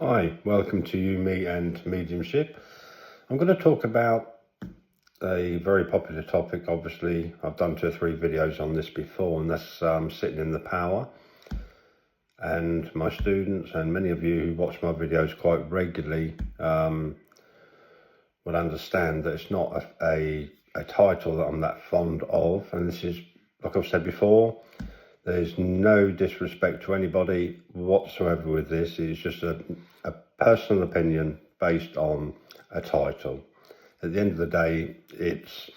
Hi, welcome to You, Me and Mediumship. I'm going to talk about a very popular topic. Obviously, I've done 2 or 3 videos on this before, and that's sitting in the power. And my students and many of you who watch my videos quite regularly will understand that it's not a title that I'm that fond of. And this is, like I've said before, there's no disrespect to anybody whatsoever with this. It's just a personal opinion based on a title. At the end of the day, it's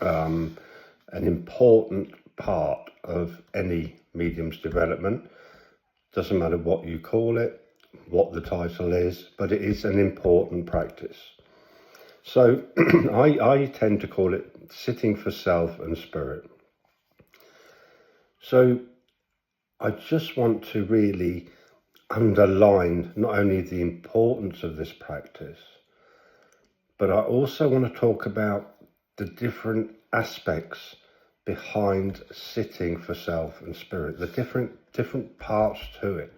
an important part of any medium's development. Doesn't matter what you call it, what the title is, but it is an important practice. So I tend to call it sitting for self and spirit. So I just want to really underline not only the importance of this practice, but I also want to talk about the different aspects behind sitting for self and spirit, the different parts to it.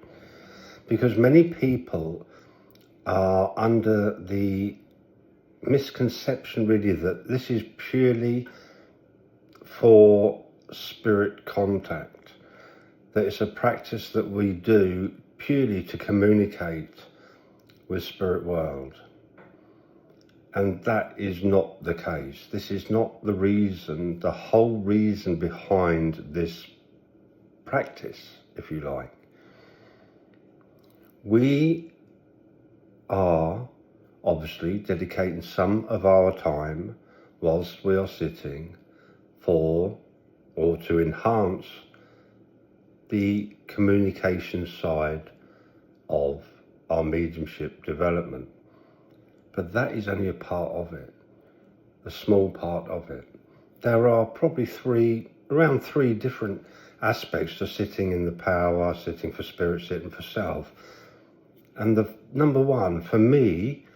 Because many people are under the misconception really that this is purely for spirit contact, that it's a practice that we do purely to communicate with spirit world. And that is not the case. This is not the reason, the whole reason behind this practice, if you like. We are obviously dedicating some of our time whilst we are sitting for or to enhance the communication side of our mediumship development. But that is only a part of it, a small part of it. There are probably around three different aspects to sitting in the power, sitting for spirit, sitting for self. And the number one for me,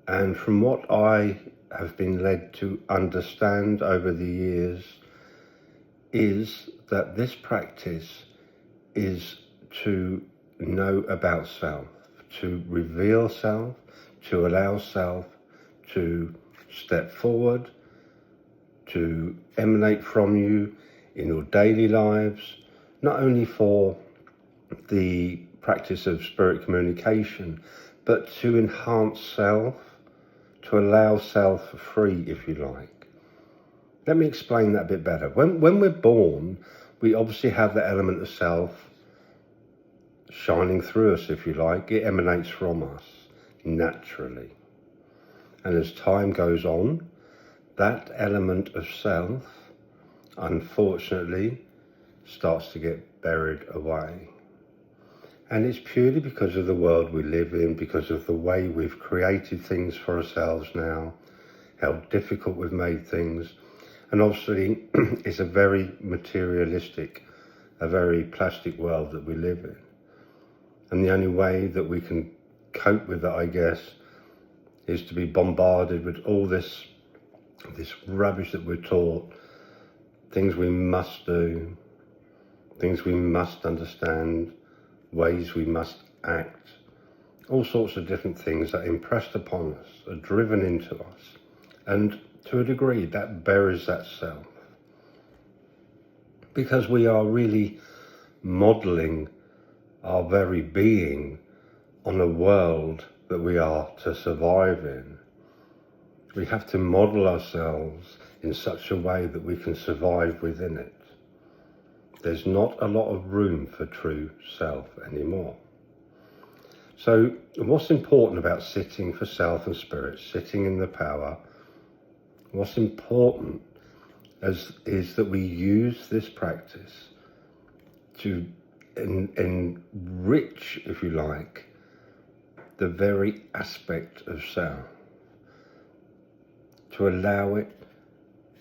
and from what I have been led to understand over the years, is that this practice is to know about self, to reveal self, to allow self to step forward, to emanate from you in your daily lives, not only for the practice of spirit communication, but to enhance self, to allow self free, if you like. Let me explain that a bit better. When we're born, we obviously have the element of self shining through us, if you like. It emanates from us naturally. And as time goes on, that element of self, unfortunately, starts to get buried away. And it's purely because of the world we live in, because of the way we've created things for ourselves now, how difficult we've made things. And obviously, it's a very materialistic, a very plastic world that we live in. And the only way that we can cope with it, I guess, is to be bombarded with all this rubbish that we're taught, things we must do, things we must understand, ways we must act, all sorts of different things that are impressed upon us, are driven into us. And to a degree, that buries that self. Because we are really modelling our very being on a world that we are to survive in. We have to model ourselves in such a way that we can survive within it. There's not a lot of room for true self anymore. So what's important about sitting for self and spirit, sitting in the power, what's important is that we use this practice to enrich, if you like, the very aspect of self, to allow it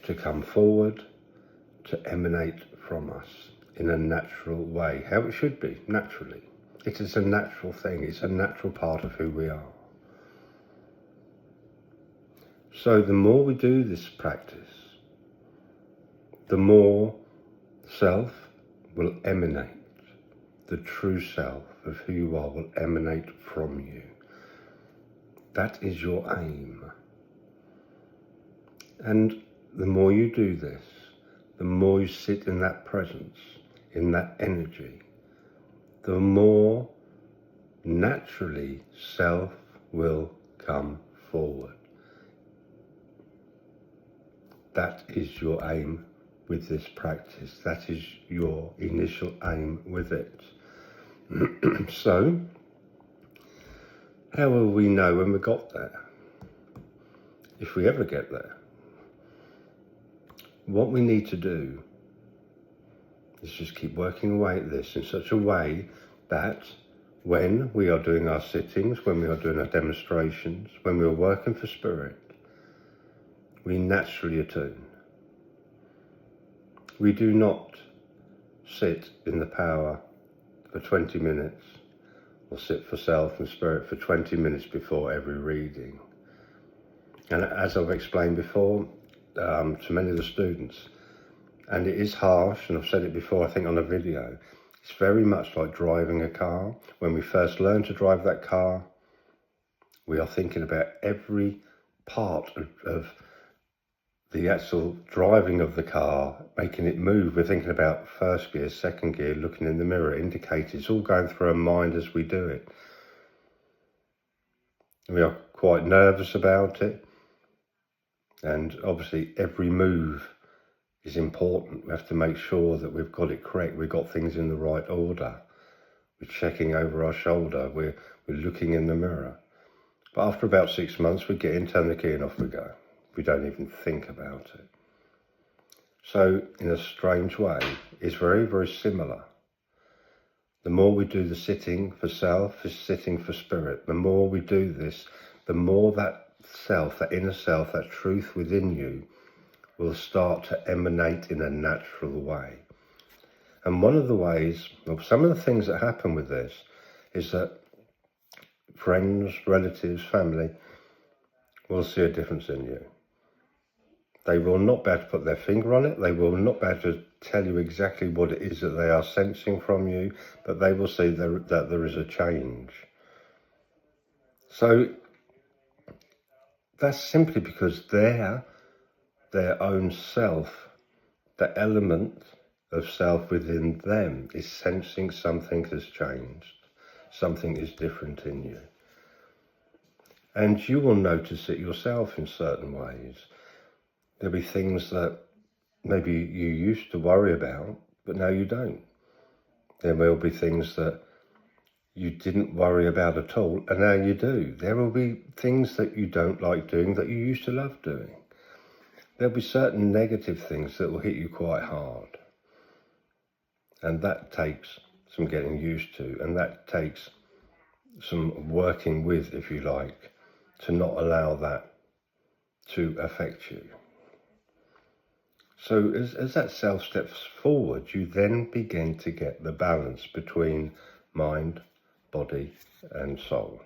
to come forward, to emanate from us in a natural way, how it should be, naturally. It is a natural thing, it's a natural part of who we are. So the more we do this practice, the more self will emanate. the true self of who you are will emanate from you. That is your aim. And the more you do this, the more you sit in that presence, in that energy, the more naturally self will come forward. That is your aim with this practice. That is your initial aim with it. So, how will we know when we got there? If we ever get there? What we need to do is just keep working away at this in such a way that when we are doing our sittings, when we are doing our demonstrations, when we are working for spirit, we naturally attune. We do not sit in the power for 20 minutes or sit for self and spirit for 20 minutes before every reading. And as I've explained before to many of the students, and it is harsh, and I've said it before I think on a video, it's very much like driving a car. When we first learn to drive that car, we are thinking about every part of the actual driving of the car, making it move. We're thinking about first gear, second gear, looking in the mirror, indicators, all going through our mind as we do it. We are quite nervous about it, and obviously every move is important. We have to make sure that we've got it correct, we've got things in the right order. We're checking over our shoulder, we're looking in the mirror. But after about 6 months, we get in, turn the key, and off we go. We don't even think about it. So, in a strange way, it's very, very similar. The more we do the sitting for self, is sitting for spirit. The more we do this, the more that self, that inner self, that truth within you will start to emanate in a natural way. And one of the ways, or some of the things that happen with this, is that friends, relatives, family will see a difference in you. They will not be able to put their finger on it. They will not be able to tell you exactly what it is that they are sensing from you, but they will see that there is a change. So that's simply because their own self, the element of self within them, is sensing something has changed. Something is different in you. And you will notice it yourself in certain ways. There'll be things that maybe you used to worry about, but now you don't. There will be things that you didn't worry about at all, and now you do. There will be things that you don't like doing that you used to love doing. There'll be certain negative things that will hit you quite hard. And that takes some getting used to, and that takes some working with, if you like, to not allow that to affect you. So as that self steps forward, you then begin to get the balance between mind, body and soul.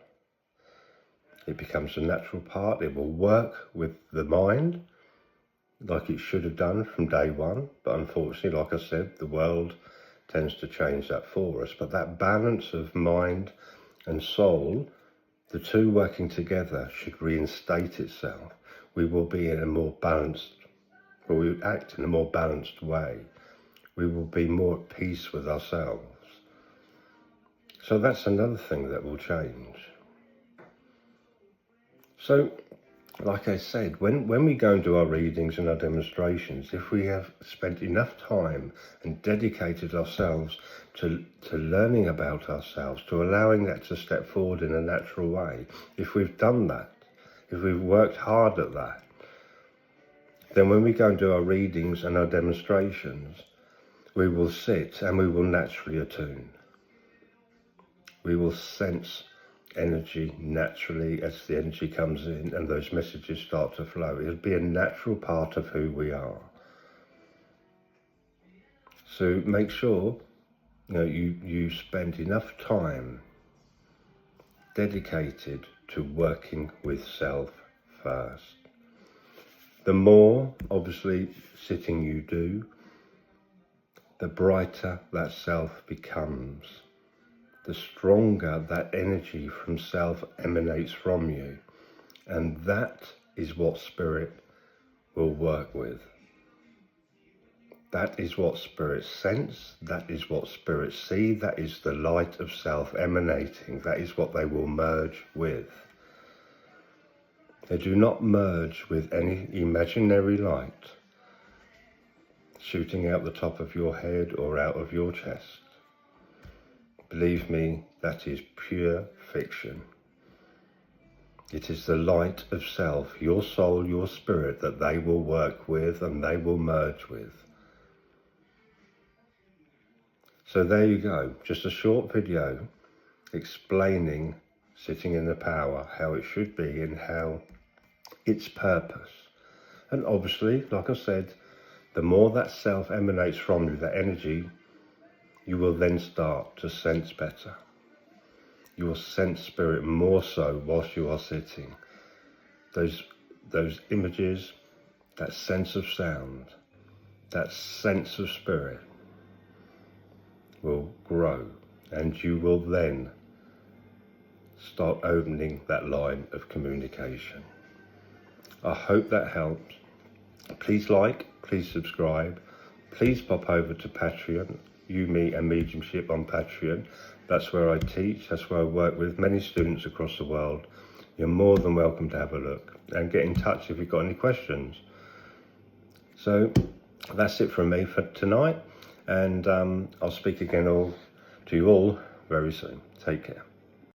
It becomes a natural part. It will work with the mind like it should have done from day one. But unfortunately, like I said, the world tends to change that for us. But that balance of mind and soul, the two working together, should reinstate itself. We will be in a more balanced, or we will act in a more balanced way. We will be more at peace with ourselves. So that's another thing that will change. So, like I said, when we go and do our readings and our demonstrations, if we have spent enough time and dedicated ourselves to learning about ourselves, to allowing that to step forward in a natural way, if we've done that, if we've worked hard at that, then when we go and do our readings and our demonstrations, we will sit and we will naturally attune. We will sense energy naturally as the energy comes in and those messages start to flow. It'll be a natural part of who we are. So make sure you spend enough time dedicated to working with self first. The more, obviously, sitting you do, the brighter that self becomes. the stronger that energy from self emanates from you. And that is what spirit will work with. That is what spirits sense, that is what spirits see, that is the light of self emanating, that is what they will merge with. They do not merge with any imaginary light shooting out the top of your head or out of your chest. Believe me, that is pure fiction. It is the light of self, your soul, your spirit, that they will work with and they will merge with. So there you go, just a short video explaining sitting in the power, how it should be and how its purpose. And obviously, like I said, the more that self emanates from you, that energy, you will then start to sense better. You will sense spirit more so whilst you are sitting. Those images, that sense of sound, that sense of spirit will grow, and you will then start opening that line of communication. I hope that helps. Please like, please subscribe, please pop over to Patreon, You, Me and Mediumship on Patreon. That's where I teach, that's where I work with many students across the world. You're more than welcome to have a look and get in touch if you've got any questions. So that's it from me for tonight, and I'll speak again to you all very soon. Take care.